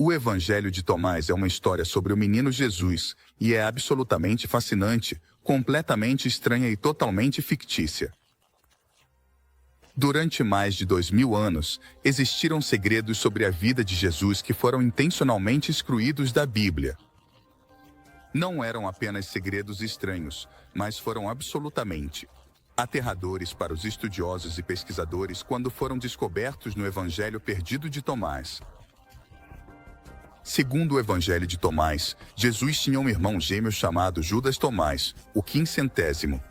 O Evangelho de Tomás é uma história sobre o menino Jesus, e é absolutamente fascinante, completamente estranha e totalmente fictícia. Durante mais de 2000 anos, existiram segredos sobre a vida de Jesus que foram intencionalmente excluídos da Bíblia. Não eram apenas segredos estranhos, mas foram absolutamente aterradores para os estudiosos e pesquisadores quando foram descobertos no Evangelho perdido de Tomás. Segundo o Evangelho de Tomás, Jesus tinha um irmão gêmeo chamado Judas Tomás, o quinquagésimo.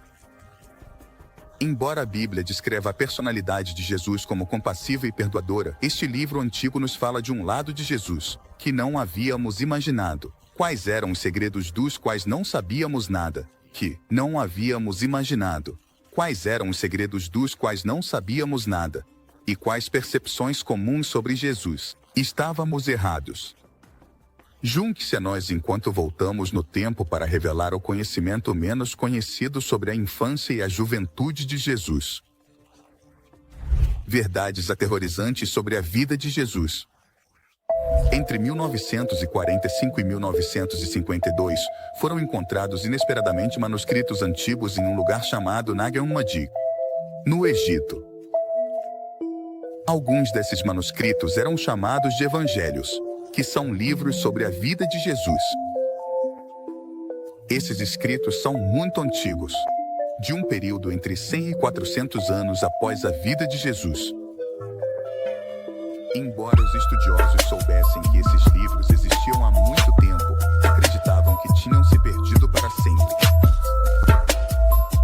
Embora a Bíblia descreva a personalidade de Jesus como compassiva e perdoadora, este livro antigo nos fala de um lado de Jesus, que não havíamos imaginado. Quais eram os segredos dos quais não sabíamos nada, que não havíamos imaginado? Quais eram os segredos dos quais não sabíamos nada? E quais percepções comuns sobre Jesus estávamos errados? Junte-se a nós enquanto voltamos no tempo para revelar o conhecimento menos conhecido sobre a infância e a juventude de Jesus. Verdades aterrorizantes sobre a vida de Jesus. Entre 1945 e 1952, foram encontrados inesperadamente manuscritos antigos em um lugar chamado Nag Hammadi, no Egito. Alguns desses manuscritos eram chamados de Evangelhos, que são livros sobre a vida de Jesus. Esses escritos são muito antigos, de um período entre 100 e 400 anos após a vida de Jesus. Embora os estudiosos soubessem que esses livros existiam há muito tempo, acreditavam que tinham se perdido para sempre.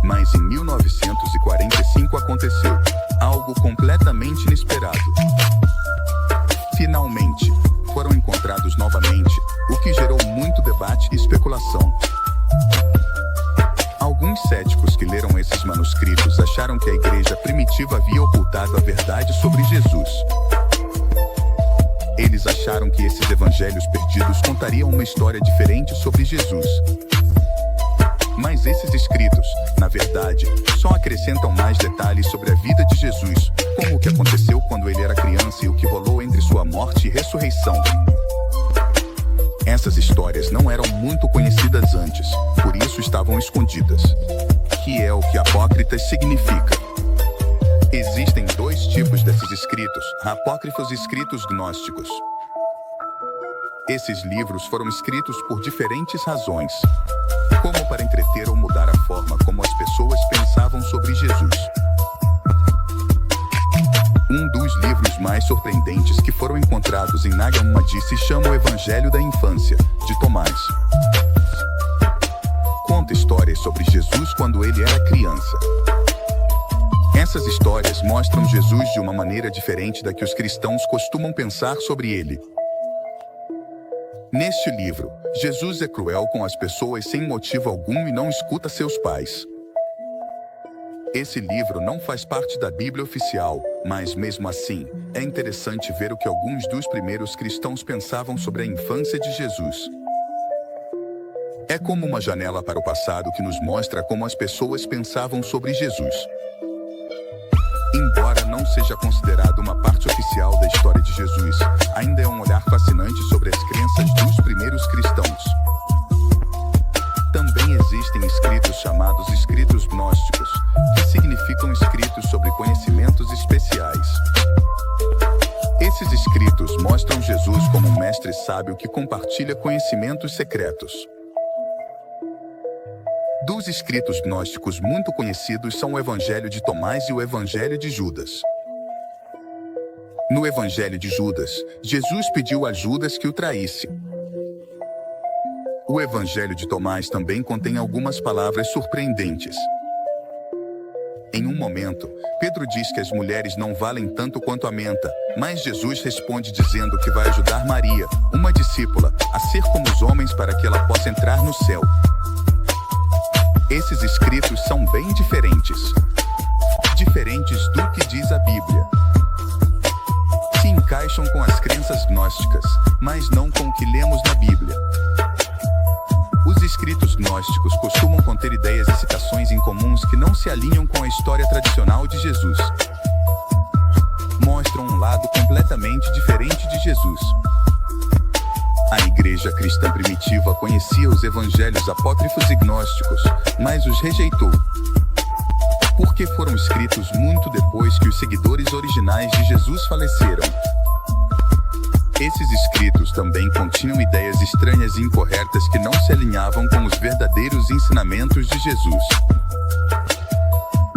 Mas em 1945 aconteceu algo completamente inesperado. Finalmente, foram encontrados novamente, o que gerou muito debate e especulação. Alguns céticos que leram esses manuscritos acharam que a igreja primitiva havia ocultado a verdade sobre Jesus. Eles acharam que esses evangelhos perdidos contariam uma história diferente sobre Jesus. Mas esses escritos, na verdade, só acrescentam mais detalhes sobre a vida de Jesus, como o que aconteceu quando ele era criança e o que rolou entre sua morte e ressurreição. Essas histórias não eram muito conhecidas antes, por isso estavam escondidas. Que é o que apócritas significa. Existem dois tipos desses escritos, apócrifos e escritos gnósticos. Esses livros foram escritos por diferentes razões, como para entreter ou mudar a forma como as pessoas pensavam sobre Jesus. Um dos livros mais surpreendentes que foram encontrados em Nag Hammadi se chama O Evangelho da Infância, de Tomás. Conta histórias sobre Jesus quando ele era criança. Essas histórias mostram Jesus de uma maneira diferente da que os cristãos costumam pensar sobre ele. Neste livro, Jesus é cruel com as pessoas sem motivo algum e não escuta seus pais. Esse livro não faz parte da Bíblia oficial, mas mesmo assim, é interessante ver o que alguns dos primeiros cristãos pensavam sobre a infância de Jesus. É como uma janela para o passado que nos mostra como as pessoas pensavam sobre Jesus. Embora não seja considerado uma parte oficial da história de Jesus, ainda é um olhar fascinante sobre as crenças dos primeiros cristãos. Também existem escritos chamados escritos gnósticos, que significam escritos sobre conhecimentos especiais. Esses escritos mostram Jesus como um mestre sábio que compartilha conhecimentos secretos. Dos escritos gnósticos muito conhecidos são o Evangelho de Tomás e o Evangelho de Judas. No Evangelho de Judas, Jesus pediu a Judas que o traísse. O Evangelho de Tomás também contém algumas palavras surpreendentes. Em um momento, Pedro diz que as mulheres não valem tanto quanto a menta, mas Jesus responde dizendo que vai ajudar Maria, uma discípula, a ser como os homens para que ela possa entrar no céu. Esses escritos são bem diferentes. Diferentes do que diz a Bíblia. Se encaixam com as crenças gnósticas, mas não com o que lemos na Bíblia. Os escritos gnósticos costumam conter ideias e citações incomuns que não se alinham com a história tradicional de Jesus. Mostram um lado completamente diferente de Jesus. A igreja cristã primitiva conhecia os evangelhos apócrifos e gnósticos, mas os rejeitou, porque foram escritos muito depois que os seguidores originais de Jesus faleceram. Esses escritos também continham ideias estranhas e incorretas que não se alinhavam com os verdadeiros ensinamentos de Jesus.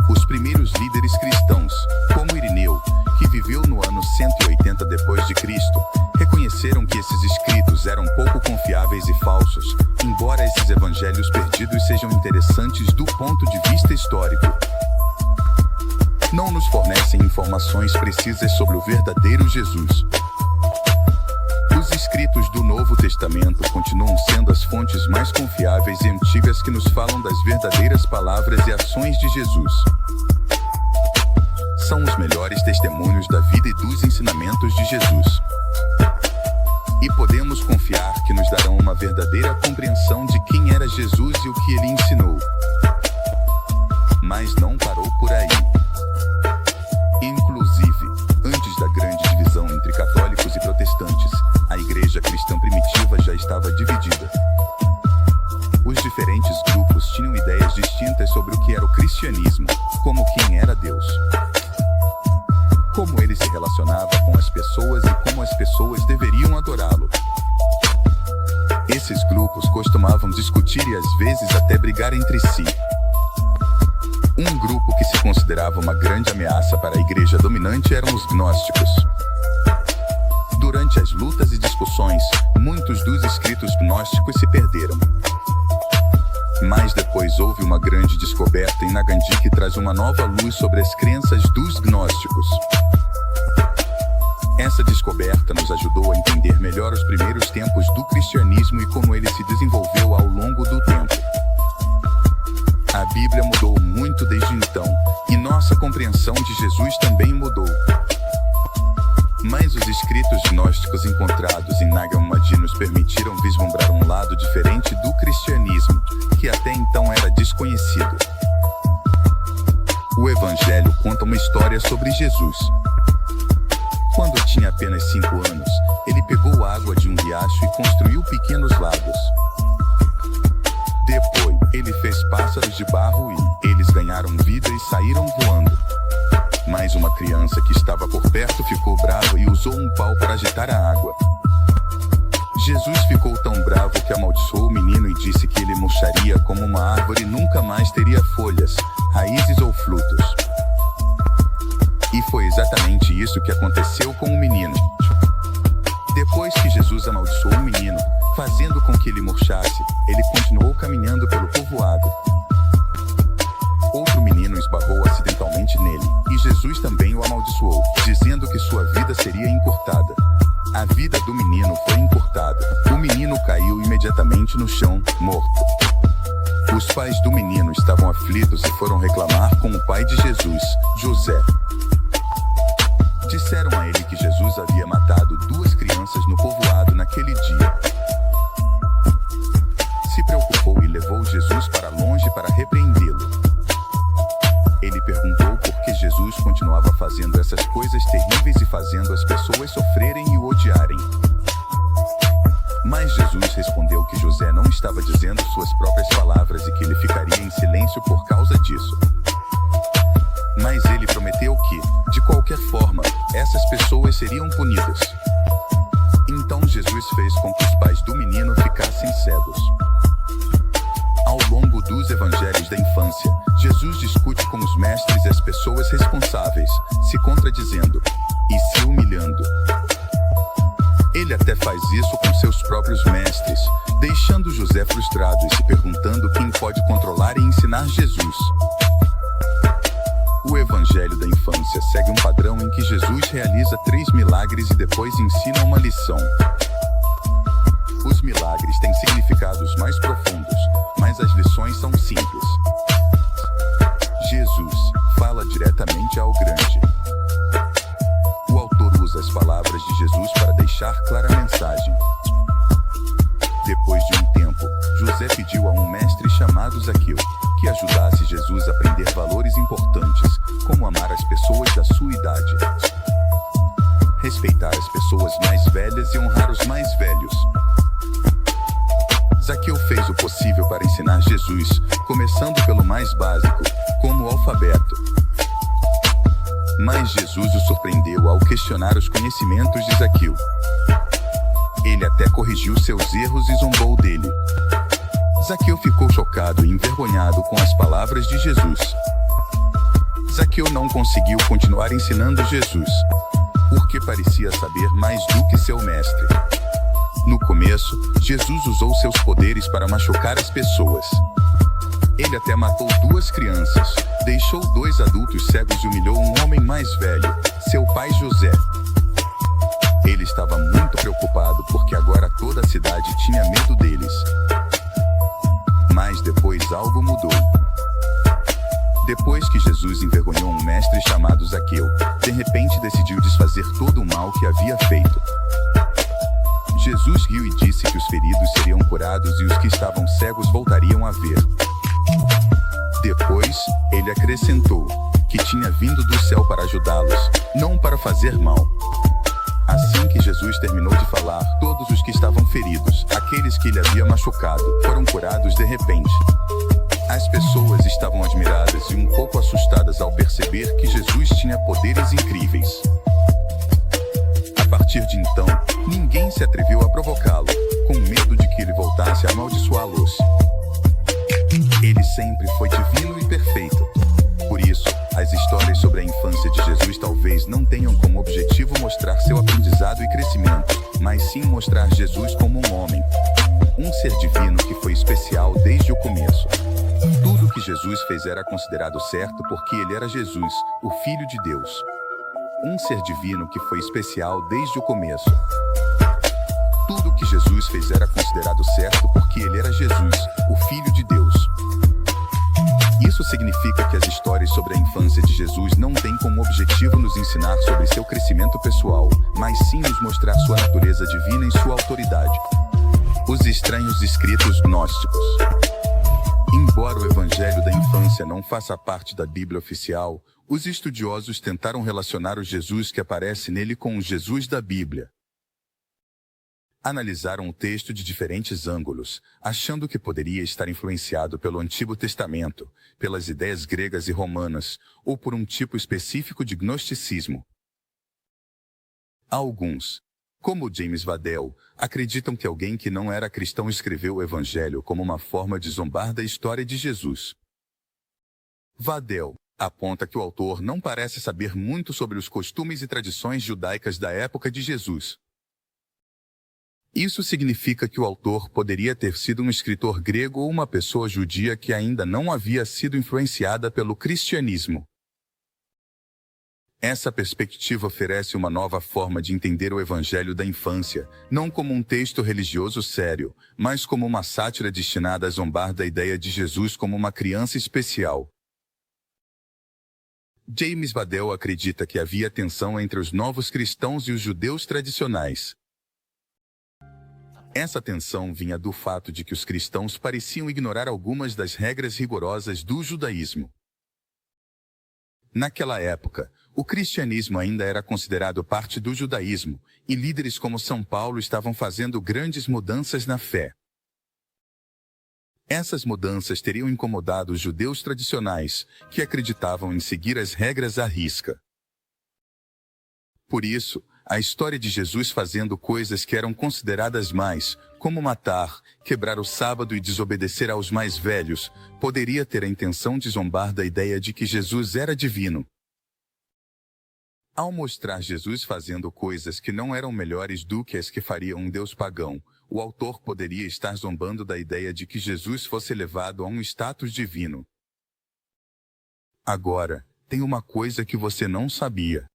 Os primeiros líderes cristãos, como Irineu, que viveu no ano 180 d.C., reconheceram que esses escritos eram pouco confiáveis e falsos, embora esses evangelhos perdidos sejam interessantes do ponto de vista histórico. Não nos fornecem informações precisas sobre o verdadeiro Jesus. Os escritos do Novo Testamento continuam sendo as fontes mais confiáveis e antigas que nos falam das verdadeiras palavras e ações de Jesus. São os melhores testemunhos da vida e dos ensinamentos de Jesus. E podemos confiar que nos darão uma verdadeira compreensão de quem era Jesus e o que ele ensinou. Mas não parou por aí. Inclusive, antes da grande divisão entre católicos e protestantes, a igreja cristã primitiva já estava dividida. Os diferentes grupos tinham ideias distintas sobre o que era o cristianismo, como quem era Deus, como ele se relacionava com as pessoas e como as pessoas deveriam adorá-lo. Esses grupos costumavam discutir e às vezes até brigar entre si. Um grupo que se considerava uma grande ameaça para a igreja dominante eram os gnósticos. Durante as lutas e discussões, muitos dos escritos gnósticos se perderam. Mas depois houve uma grande descoberta em Nagandi que traz uma nova luz sobre as crenças dos gnósticos. Essa descoberta nos ajudou a entender melhor os primeiros tempos do cristianismo e como ele se desenvolveu ao longo do tempo. A Bíblia mudou muito desde então, e nossa compreensão de Jesus também mudou. Mas os escritos gnósticos encontrados em Nag Hammadi nos permitiram vislumbrar um lado diferente do cristianismo, que até então era desconhecido. O Evangelho conta uma história sobre Jesus. Quando tinha apenas 5 anos, ele pegou água de um riacho e construiu pequenos lagos. Depois, ele fez pássaros de barro e eles ganharam vida e saíram voando. Mas uma criança que estava por perto ficou brava e usou um pau para agitar a água. Jesus ficou tão bravo que amaldiçoou o menino e disse que ele murcharia como uma árvore e nunca mais teria folhas, raízes ou frutos. E foi exatamente isso que aconteceu com o menino. Depois que Jesus amaldiçoou o menino, fazendo com que ele murchasse, ele continuou caminhando pelo povoado. Outro menino esbarrou acidentalmente nele, e Jesus também o amaldiçoou, dizendo que sua vida seria encurtada. A vida do menino foi encurtada. O menino caiu imediatamente no chão, morto. Os pais do menino estavam aflitos e foram reclamar com o pai de Jesus, José. Disseram a ele que Jesus havia matado 2 crianças no povoado naquele dia. Se preocupou e levou Jesus para longe para repreendê-lo. Ele perguntou por que Jesus continuava fazendo essas coisas terríveis e fazendo as pessoas sofrerem e o odiarem. Mas Jesus respondeu que José não estava dizendo suas próprias palavras e que ele ficaria em silêncio por causa disso. Mas ele prometeu que, de qualquer forma, essas pessoas seriam punidas. Então Jesus fez com que os pais do menino ficassem cegos. Ao longo dos evangelhos da infância, Jesus discute com os mestres e as pessoas responsáveis, se contradizendo e se humilhando. Ele até faz isso com seus próprios mestres, deixando José frustrado e se perguntando quem pode controlar e ensinar Jesus. O evangelho da infância segue um padrão em que Jesus realiza 3 milagres e depois ensina uma lição. Os milagres têm significados mais profundos, mas as lições são simples. Jesus fala diretamente ao grande. O autor usa as palavras de Jesus para deixar clara a mensagem. Depois de um tempo, José pediu a um mestre chamado Zaqueu que ajudasse Jesus a aprender valores importantes, como amar as pessoas da sua idade, respeitar as pessoas mais velhas e honrar os mais velhos. questionar Jesus, começando pelo mais básico, como o alfabeto. Mas Jesus o surpreendeu ao questionar os conhecimentos de Zaqueu. Ele até corrigiu seus erros e zombou dele. Zaqueu ficou chocado e envergonhado com as palavras de Jesus. Zaqueu não conseguiu continuar ensinando Jesus, porque parecia saber mais do que seu mestre. No começo, Jesus usou seus poderes para machucar as pessoas. Ele até matou 2 crianças, deixou 2 adultos cegos e humilhou um homem mais velho, seu pai José. Ele estava muito preocupado porque agora toda a cidade tinha medo deles. Mas depois algo mudou. Depois que Jesus envergonhou um mestre chamado Zaqueu, de repente decidiu desfazer todo o mal que havia feito. Jesus riu e disse que os feridos seriam curados e os que estavam cegos voltariam a ver. Depois, ele acrescentou que tinha vindo do céu para ajudá-los, não para fazer mal. Assim que Jesus terminou de falar, todos os que estavam feridos, aqueles que ele havia machucado, foram curados de repente. As pessoas estavam admiradas e um pouco assustadas ao perceber que Jesus tinha poderes incríveis. A partir de então, ninguém se atreveu a provocá-lo, com medo de que ele voltasse a amaldiçoá-los. Ele sempre foi divino e perfeito. Por isso, as histórias sobre a infância de Jesus talvez não tenham como objetivo mostrar seu aprendizado e crescimento, mas sim mostrar Jesus como um homem. Um ser divino que foi especial desde o começo. Tudo o que Jesus fez era considerado certo porque ele era Jesus, o Filho de Deus. Um ser divino que foi especial desde o começo. Tudo o que Jesus fez era considerado certo porque ele era Jesus, o Filho de Deus. Isso significa que as histórias sobre a infância de Jesus não têm como objetivo nos ensinar sobre seu crescimento pessoal, mas sim nos mostrar sua natureza divina e sua autoridade. Os estranhos escritos gnósticos. Embora o Evangelho da infância não faça parte da Bíblia oficial, os estudiosos tentaram relacionar o Jesus que aparece nele com o Jesus da Bíblia. Analisaram o texto de diferentes ângulos, achando que poderia estar influenciado pelo Antigo Testamento, pelas ideias gregas e romanas, ou por um tipo específico de gnosticismo. Alguns, como James Vadell, acreditam que alguém que não era cristão escreveu o Evangelho como uma forma de zombar da história de Jesus. Vadell aponta que o autor não parece saber muito sobre os costumes e tradições judaicas da época de Jesus. Isso significa que o autor poderia ter sido um escritor grego ou uma pessoa judia que ainda não havia sido influenciada pelo cristianismo. Essa perspectiva oferece uma nova forma de entender o Evangelho da infância, não como um texto religioso sério, mas como uma sátira destinada a zombar da ideia de Jesus como uma criança especial. James Vadell acredita que havia tensão entre os novos cristãos e os judeus tradicionais. Essa tensão vinha do fato de que os cristãos pareciam ignorar algumas das regras rigorosas do judaísmo. Naquela época, o cristianismo ainda era considerado parte do judaísmo, e líderes como São Paulo estavam fazendo grandes mudanças na fé. Essas mudanças teriam incomodado os judeus tradicionais, que acreditavam em seguir as regras à risca. Por isso, a história de Jesus fazendo coisas que eram consideradas mais, como matar, quebrar o sábado e desobedecer aos mais velhos, poderia ter a intenção de zombar da ideia de que Jesus era divino. Ao mostrar Jesus fazendo coisas que não eram melhores do que as que faria um deus pagão, o autor poderia estar zombando da ideia de que Jesus fosse elevado a um status divino. Agora, tem uma coisa que você não sabia.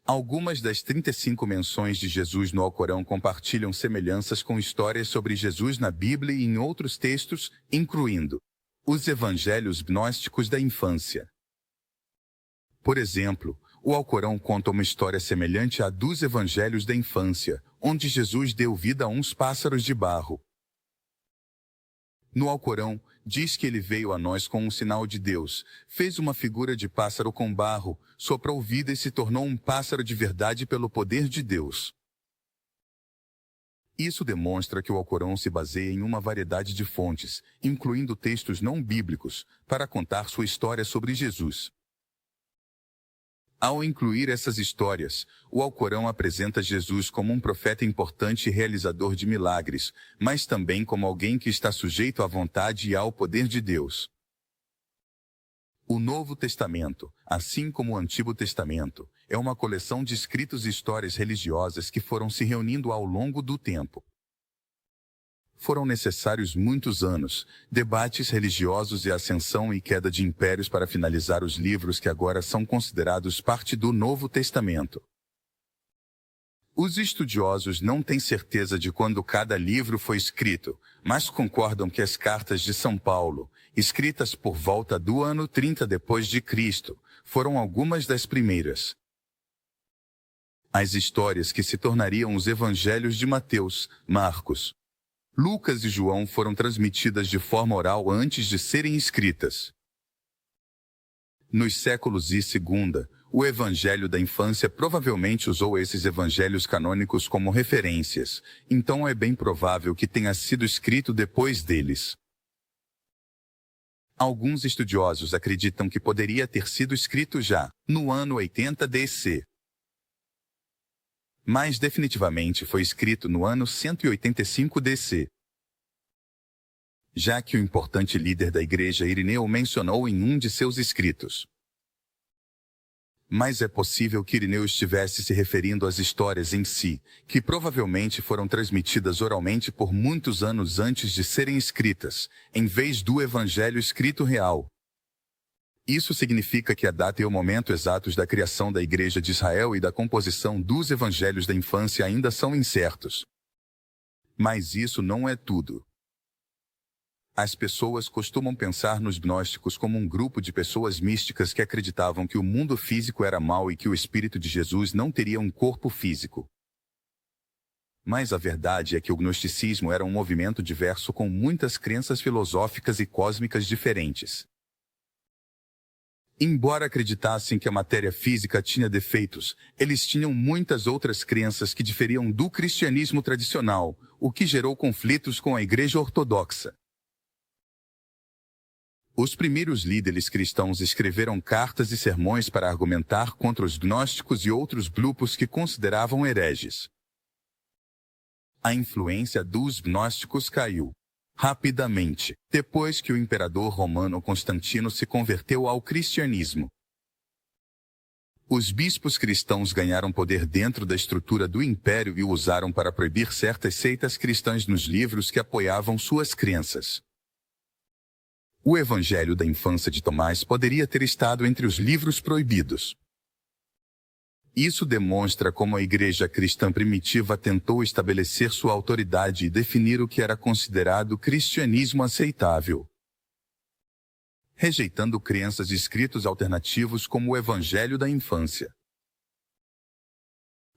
Algumas das 35 menções de Jesus no Alcorão compartilham semelhanças com histórias sobre Jesus na Bíblia e em outros textos, incluindo os evangelhos gnósticos da infância. Por exemplo, o Alcorão conta uma história semelhante à dos evangelhos da infância, onde Jesus deu vida a uns pássaros de barro. No Alcorão, diz que ele veio a nós com um sinal de Deus, fez uma figura de pássaro com barro, soprou vida e se tornou um pássaro de verdade pelo poder de Deus. Isso demonstra que o Alcorão se baseia em uma variedade de fontes, incluindo textos não bíblicos, para contar sua história sobre Jesus. Ao incluir essas histórias, o Alcorão apresenta Jesus como um profeta importante e realizador de milagres, mas também como alguém que está sujeito à vontade e ao poder de Deus. O Novo Testamento, assim como o Antigo Testamento, é uma coleção de escritos e histórias religiosas que foram se reunindo ao longo do tempo. Foram necessários muitos anos, debates religiosos e ascensão e queda de impérios para finalizar os livros que agora são considerados parte do Novo Testamento. Os estudiosos não têm certeza de quando cada livro foi escrito, mas concordam que as cartas de São Paulo, escritas por volta do ano 30 depois de Cristo, foram algumas das primeiras. As histórias que se tornariam os evangelhos de Mateus, Marcos, Lucas e João foram transmitidas de forma oral antes de serem escritas. Nos séculos I e II, o Evangelho da Infância provavelmente usou esses evangelhos canônicos como referências, então é bem provável que tenha sido escrito depois deles. Alguns estudiosos acreditam que poderia ter sido escrito já no ano 80 DC. Mas definitivamente foi escrito no ano 185 DC. Já que o importante líder da igreja Irineu mencionou em um de seus escritos. Mas é possível que Irineu estivesse se referindo às histórias em si, que provavelmente foram transmitidas oralmente por muitos anos antes de serem escritas, em vez do evangelho escrito real. Isso significa que a data e o momento exatos da criação da Igreja de Israel e da composição dos evangelhos da infância ainda são incertos. Mas isso não é tudo. As pessoas costumam pensar nos gnósticos como um grupo de pessoas místicas que acreditavam que o mundo físico era mau e que o Espírito de Jesus não teria um corpo físico. Mas a verdade é que o gnosticismo era um movimento diverso com muitas crenças filosóficas e cósmicas diferentes. Embora acreditassem que a matéria física tinha defeitos, eles tinham muitas outras crenças que diferiam do cristianismo tradicional, o que gerou conflitos com a Igreja Ortodoxa. Os primeiros líderes cristãos escreveram cartas e sermões para argumentar contra os gnósticos e outros grupos que consideravam hereges. A influência dos gnósticos caiu rapidamente, depois que o imperador romano Constantino se converteu ao cristianismo. Os bispos cristãos ganharam poder dentro da estrutura do império e o usaram para proibir certas seitas cristãs nos livros que apoiavam suas crenças. O Evangelho da Infância de Tomás poderia ter estado entre os livros proibidos. Isso demonstra como a igreja cristã primitiva tentou estabelecer sua autoridade e definir o que era considerado cristianismo aceitável, rejeitando crenças e escritos alternativos como o Evangelho da Infância.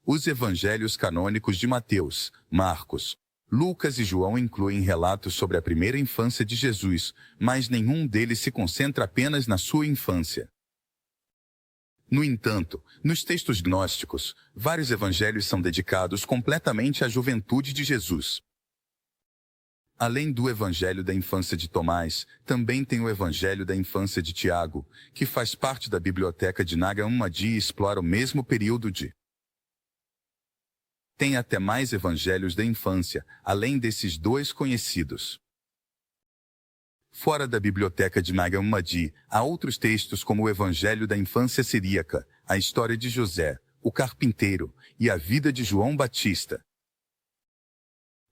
Os evangelhos canônicos de Mateus, Marcos, Lucas e João incluem relatos sobre a primeira infância de Jesus, mas nenhum deles se concentra apenas na sua infância. No entanto, nos textos gnósticos, vários evangelhos são dedicados completamente à juventude de Jesus. Além do Evangelho da Infância de Tomás, também tem o Evangelho da Infância de Tiago, que faz parte da biblioteca de Nag Hammadi e explora o mesmo período de. Tem até mais evangelhos da infância, além desses dois conhecidos. Fora da biblioteca de Nag Hammadi, há outros textos como o Evangelho da Infância Siríaca, a história de José, o carpinteiro, e a vida de João Batista.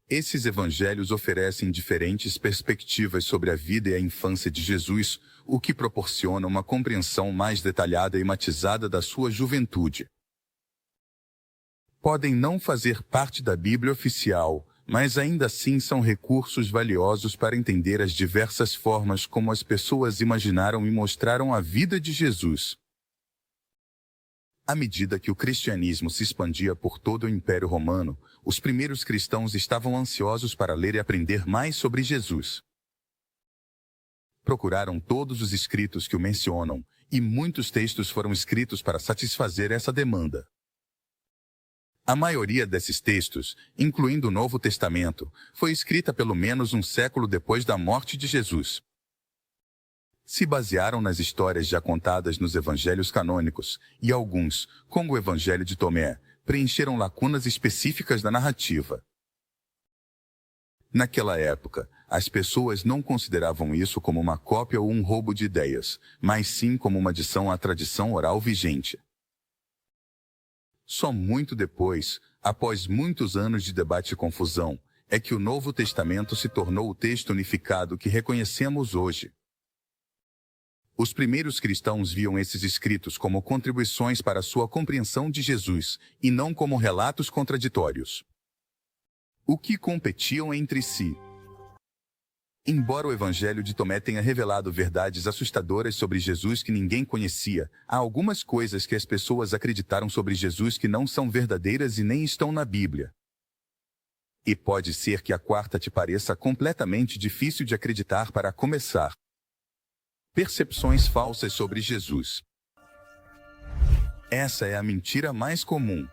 Esses evangelhos oferecem diferentes perspectivas sobre a vida e a infância de Jesus, o que proporciona uma compreensão mais detalhada e matizada da sua juventude. Podem não fazer parte da Bíblia oficial, mas ainda assim são recursos valiosos para entender as diversas formas como as pessoas imaginaram e mostraram a vida de Jesus. À medida que o cristianismo se expandia por todo o Império Romano, os primeiros cristãos estavam ansiosos para ler e aprender mais sobre Jesus. Procuraram todos os escritos que o mencionam, e muitos textos foram escritos para satisfazer essa demanda. A maioria desses textos, incluindo o Novo Testamento, foi escrita pelo menos um século depois da morte de Jesus. Se basearam nas histórias já contadas nos evangelhos canônicos, e alguns, como o Evangelho de Tomé, preencheram lacunas específicas da narrativa. Naquela época, as pessoas não consideravam isso como uma cópia ou um roubo de ideias, mas sim como uma adição à tradição oral vigente. Só muito depois, após muitos anos de debate e confusão, é que o Novo Testamento se tornou o texto unificado que reconhecemos hoje. Os primeiros cristãos viam esses escritos como contribuições para a sua compreensão de Jesus, e não como relatos contraditórios. O que competiam entre si. Embora o Evangelho de Tomé tenha revelado verdades assustadoras sobre Jesus que ninguém conhecia, há algumas coisas que as pessoas acreditaram sobre Jesus que não são verdadeiras e nem estão na Bíblia. E pode ser que a quarta te pareça completamente difícil de acreditar para começar. Percepções falsas sobre Jesus. Essa é a mentira mais comum.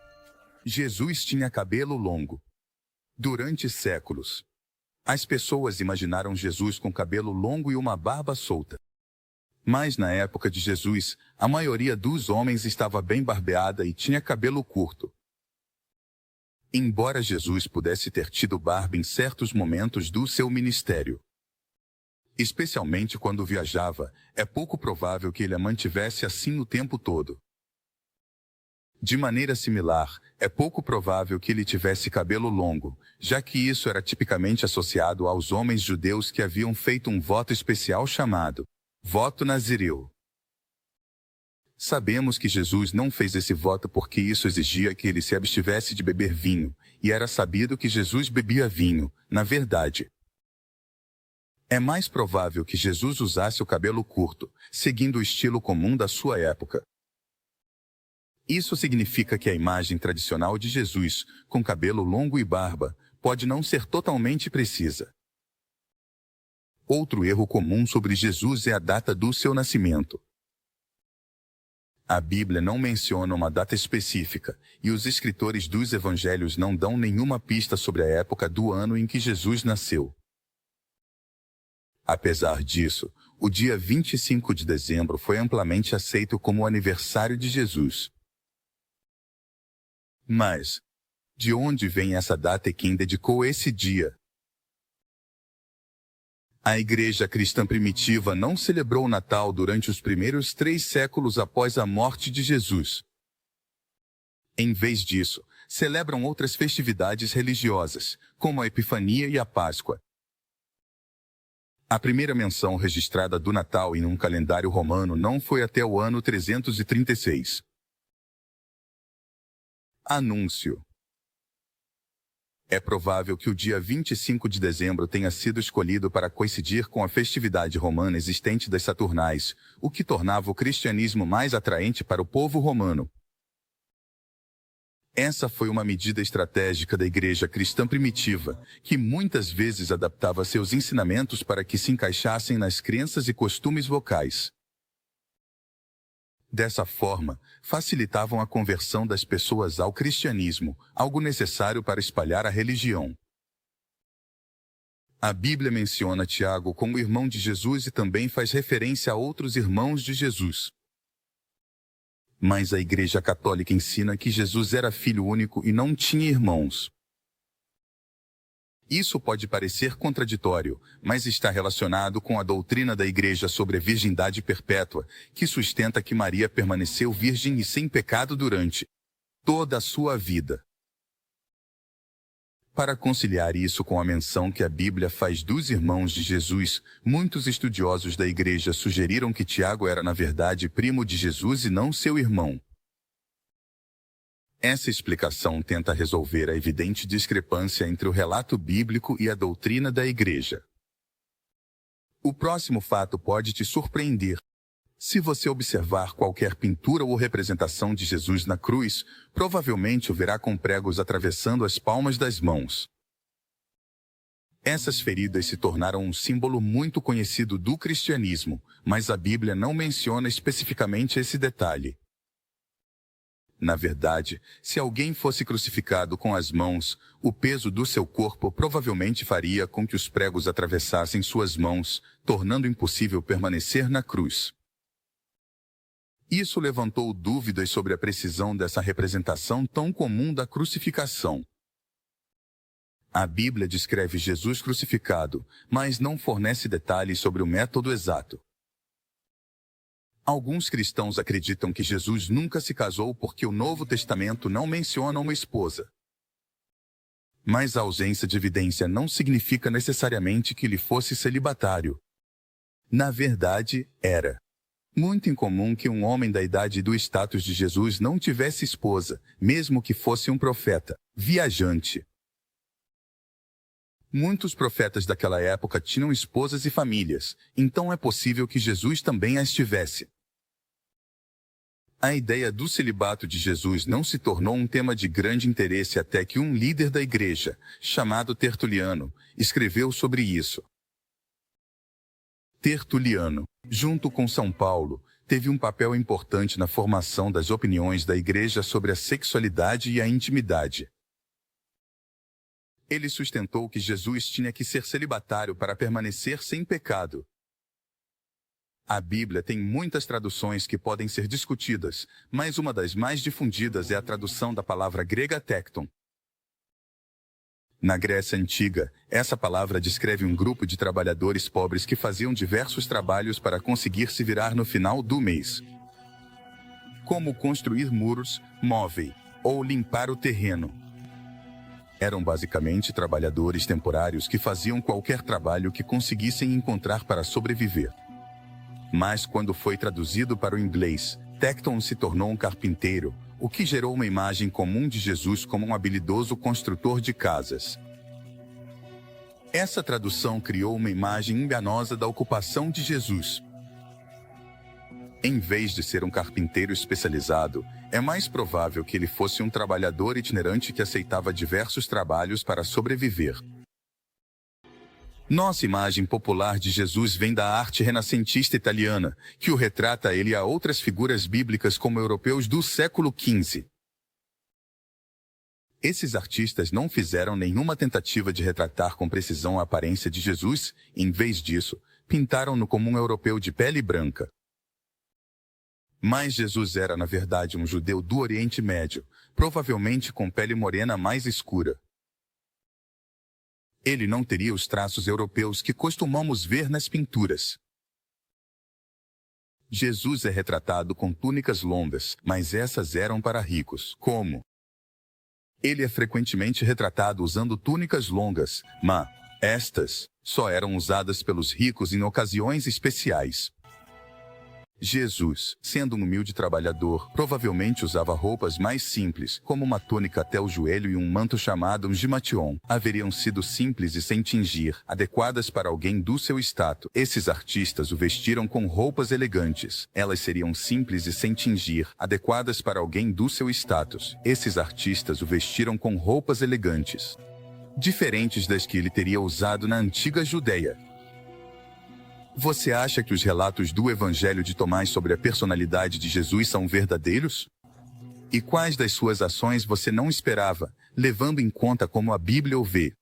Jesus tinha cabelo longo. Durante séculos, as pessoas imaginaram Jesus com cabelo longo e uma barba solta. Mas na época de Jesus, a maioria dos homens estava bem barbeada e tinha cabelo curto. Embora Jesus pudesse ter tido barba em certos momentos do seu ministério, especialmente quando viajava, é pouco provável que ele a mantivesse assim o tempo todo. De maneira similar, é pouco provável que ele tivesse cabelo longo, já que isso era tipicamente associado aos homens judeus que haviam feito um voto especial chamado voto nazireu. Sabemos que Jesus não fez esse voto porque isso exigia que ele se abstivesse de beber vinho, e era sabido que Jesus bebia vinho, na verdade. É mais provável que Jesus usasse o cabelo curto, seguindo o estilo comum da sua época. Isso significa que a imagem tradicional de Jesus, com cabelo longo e barba, pode não ser totalmente precisa. Outro erro comum sobre Jesus é a data do seu nascimento. A Bíblia não menciona uma data específica, e os escritores dos evangelhos não dão nenhuma pista sobre a época do ano em que Jesus nasceu. Apesar disso, o dia 25 de dezembro foi amplamente aceito como o aniversário de Jesus. Mas, de onde vem essa data e quem dedicou esse dia? A igreja cristã primitiva não celebrou o Natal durante os primeiros 3 séculos após a morte de Jesus. Em vez disso, celebram outras festividades religiosas, como a Epifania e a Páscoa. A primeira menção registrada do Natal em um calendário romano não foi até o ano 336. Anúncio. É provável que o dia 25 de dezembro tenha sido escolhido para coincidir com a festividade romana existente das Saturnais, o que tornava o cristianismo mais atraente para o povo romano. Essa foi uma medida estratégica da igreja cristã primitiva, que muitas vezes adaptava seus ensinamentos para que se encaixassem nas crenças e costumes locais. Dessa forma, facilitavam a conversão das pessoas ao cristianismo, algo necessário para espalhar a religião. A Bíblia menciona Tiago como irmão de Jesus e também faz referência a outros irmãos de Jesus. Mas a Igreja Católica ensina que Jesus era filho único e não tinha irmãos. Isso pode parecer contraditório, mas está relacionado com a doutrina da Igreja sobre a virgindade perpétua, que sustenta que Maria permaneceu virgem e sem pecado durante toda a sua vida. Para conciliar isso com a menção que a Bíblia faz dos irmãos de Jesus, muitos estudiosos da Igreja sugeriram que Tiago era na verdade primo de Jesus e não seu irmão. Essa explicação tenta resolver a evidente discrepância entre o relato bíblico e a doutrina da Igreja. O próximo fato pode te surpreender. Se você observar qualquer pintura ou representação de Jesus na cruz, provavelmente o verá com pregos atravessando as palmas das mãos. Essas feridas se tornaram um símbolo muito conhecido do cristianismo, mas a Bíblia não menciona especificamente esse detalhe. Na verdade, se alguém fosse crucificado com as mãos, o peso do seu corpo provavelmente faria com que os pregos atravessassem suas mãos, tornando impossível permanecer na cruz. Isso levantou dúvidas sobre a precisão dessa representação tão comum da crucificação. A Bíblia descreve Jesus crucificado, mas não fornece detalhes sobre o método exato. Alguns cristãos acreditam que Jesus nunca se casou porque o Novo Testamento não menciona uma esposa. Mas a ausência de evidência não significa necessariamente que ele fosse celibatário. Na verdade, era muito incomum que um homem da idade e do status de Jesus não tivesse esposa, mesmo que fosse um profeta, viajante. Muitos profetas daquela época tinham esposas e famílias, então é possível que Jesus também as tivesse. A ideia do celibato de Jesus não se tornou um tema de grande interesse até que um líder da igreja, chamado Tertuliano, escreveu sobre isso. Tertuliano, junto com São Paulo, teve um papel importante na formação das opiniões da igreja sobre a sexualidade e a intimidade. Ele sustentou que Jesus tinha que ser celibatário para permanecer sem pecado. A Bíblia tem muitas traduções que podem ser discutidas, mas uma das mais difundidas é a tradução da palavra grega tecton. Na Grécia Antiga, essa palavra descreve um grupo de trabalhadores pobres que faziam diversos trabalhos para conseguir se virar no final do mês. Como construir muros, móvel, ou limpar o terreno. Eram basicamente trabalhadores temporários que faziam qualquer trabalho que conseguissem encontrar para sobreviver. Mas quando foi traduzido para o inglês, tecton se tornou um carpinteiro, o que gerou uma imagem comum de Jesus como um habilidoso construtor de casas. Essa tradução criou uma imagem enganosa da ocupação de Jesus. Em vez de ser um carpinteiro especializado, é mais provável que ele fosse um trabalhador itinerante que aceitava diversos trabalhos para sobreviver. Nossa imagem popular de Jesus vem da arte renascentista italiana, que o retrata ele e a outras figuras bíblicas como europeus do século XV. Esses artistas não fizeram nenhuma tentativa de retratar com precisão a aparência de Jesus, em vez disso, pintaram-no como um europeu de pele branca. Mas Jesus era, na verdade, um judeu do Oriente Médio, provavelmente com pele morena mais escura. Ele não teria os traços europeus que costumamos ver nas pinturas. Jesus é retratado com túnicas longas, mas essas eram para ricos. Como? Ele é frequentemente retratado usando túnicas longas, mas estas só eram usadas pelos ricos em ocasiões especiais. Jesus, sendo um humilde trabalhador, provavelmente usava roupas mais simples, como uma túnica até o joelho e um manto chamado um gimation. Haveriam sido simples e sem tingir, adequadas para alguém do seu status. Esses artistas o vestiram com roupas elegantes. Elas seriam simples e sem tingir, adequadas para alguém do seu status. Esses artistas o vestiram com roupas elegantes, diferentes das que ele teria usado na antiga Judeia. Você acha que os relatos do Evangelho de Tomás sobre a personalidade de Jesus são verdadeiros? E quais das suas ações você não esperava, levando em conta como a Bíblia o vê?